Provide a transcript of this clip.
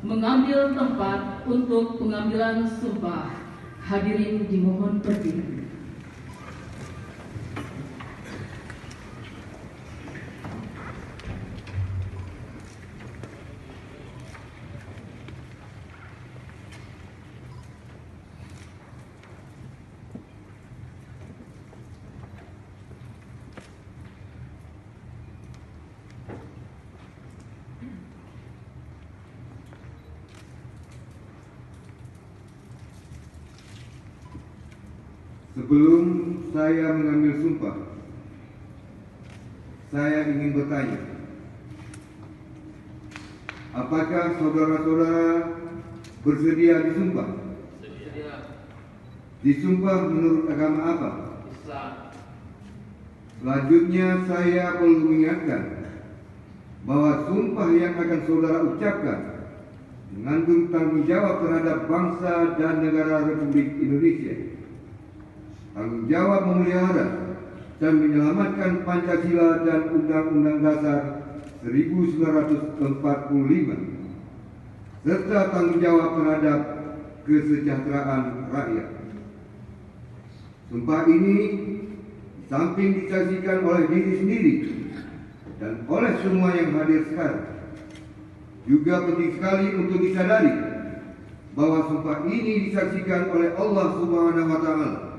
mengambil tempat untuk pengambilan sumpah. Hadirin dimohon berdiri. Sebelum saya mengambil sumpah, saya ingin bertanya, apakah saudara-saudara bersedia disumpah? Sedia. Disumpah menurut agama apa? Islam. Selanjutnya saya perlu mengingatkan bahwa sumpah yang akan saudara ucapkan mengandung tanggung jawab terhadap bangsa dan negara Republik Indonesia. Tanggung jawab memelihara dan menyelamatkan Pancasila dan Undang-Undang Dasar 1945, serta tanggung jawab terhadap kesejahteraan rakyat. Sumpah ini di samping disaksikan oleh diri sendiri dan oleh semua yang hadir sekarang, juga penting sekali untuk disadari bahwa sumpah ini disaksikan oleh Allah Subhanahu wa Ta'ala